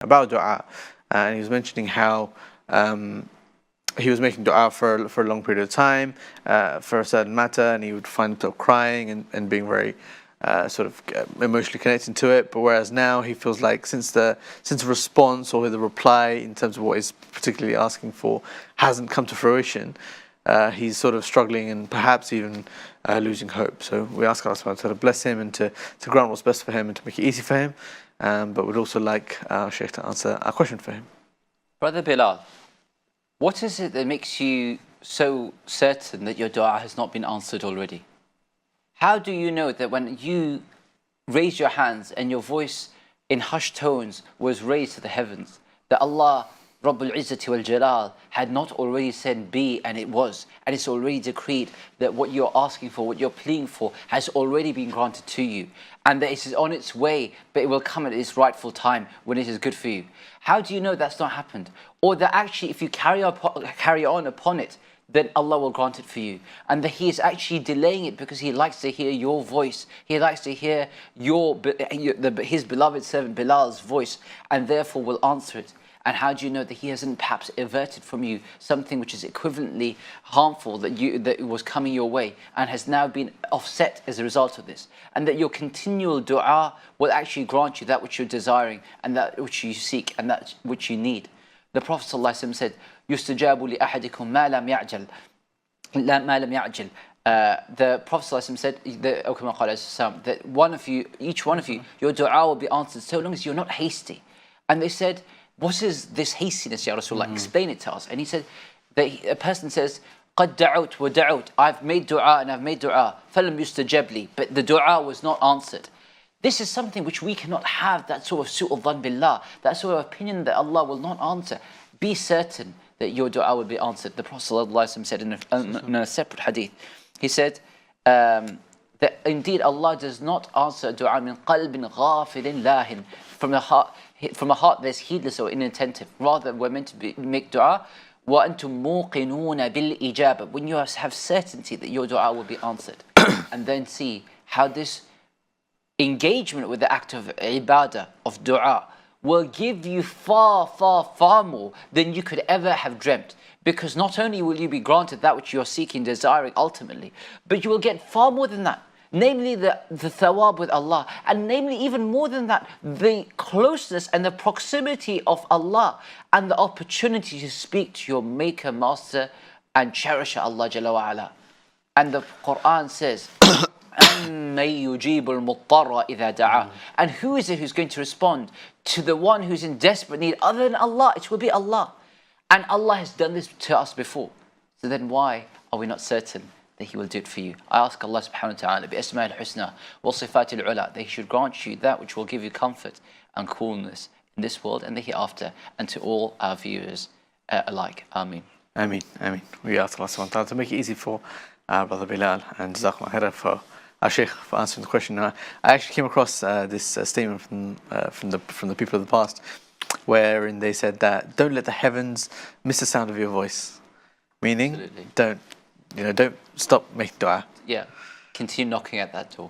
about dua, and he was mentioning how he was making dua for a long period of time for a certain matter, and he would find himself crying and being very emotionally connected to it. But whereas now he feels like since the response or the reply in terms of what he's particularly asking for hasn't come to fruition, he's sort of struggling and perhaps even losing hope. So we ask Allah subhanahu wa ta'ala to bless him and to grant what's best for him and to make it easy for him. But we'd also like our Sheikh to answer our question for him. Brother Bilal, what is it that makes you so certain that your dua has not been answered already? How do you know that when you raised your hands and your voice in hushed tones was raised to the heavens, that Allah Rabbul Izzati wal Jalal had not already said be, and it was, and it's already decreed that what you're asking for, what you're pleading for, has already been granted to you, and that it is on its way, but it will come at its rightful time when it is good for you? How do you know that's not happened? Or that actually if you carry on upon it, then Allah will grant it for you, and that He is actually delaying it because He likes to hear your voice, He likes to hear His beloved servant Bilal's voice, and therefore will answer it? And how do you know that He hasn't perhaps averted from you something which is equivalently harmful that was coming your way and has now been offset as a result of this, and that your continual dua will actually grant you that which you're desiring and that which you seek and that which you need? The Prophet ﷺ said, يُسْتَجَابُ لِأَحَدِكُمْ مَا لَمْ يَعْجَلْ مَا لَمْ يَعْجَلْ. The Prophet ﷺ said that each one of you, your dua will be answered so long as you're not hasty. And they said, what is this hastiness, Ya Rasulullah? Explain it to us. And he said, that a person says, قَدْ دَعُوتْ وَدَعُوتْ, I've made dua and I've made dua, فَلَمْ يُسْتَجَبْ لِي, but the dua was not answered. This is something which we cannot have, that sort of su'ul dhan billah, that sort of opinion that Allah will not answer. Be certain that your dua will be answered. The Prophet ﷺ said in a separate hadith, he said that indeed Allah does not answer dua min qalbin ghafilin lahin, from a heart that's heedless or inattentive. Rather, we're meant to make dua وَأَنْتُمْ مُوقِنُونَ بِالْإِجَابَةِ, when you have certainty that your dua will be answered. And then see how this engagement with the act of ibadah, of dua, will give you far, far, far more than you could ever have dreamt. Because not only will you be granted that which you are seeking, desiring ultimately, but you will get far more than that. Namely the thawab with Allah, and namely even more than that, the closeness and the proximity of Allah, and the opportunity to speak to your maker, master, and cherisher Allah Jalla wa Ala. And the Quran says, أَمَّن يُجِيبُ الْمُضْطَرَّ إِذَا دَعَاهُ, and who is it who's going to respond to the one who's in desperate need other than Allah? It will be Allah. And Allah has done this to us before. So then why are we not certain that He will do it for you? I ask Allah subhanahu wa ta'ala bi-asma'il husna wa sifatil ula, that He should grant you that which will give you comfort and coolness in this world and the hereafter, and to all our viewers alike. Ameen. Ameen. Ameen. We ask Allah subhanahu wa ta'ala to make it easy for our brother Bilal, and Jazakumullah khairan for our Sheikh for answering the question. I actually came across this statement from the people of the past, wherein they said that don't let the heavens miss the sound of your voice. Meaning, don't stop making dua. Yeah, continue knocking at that door.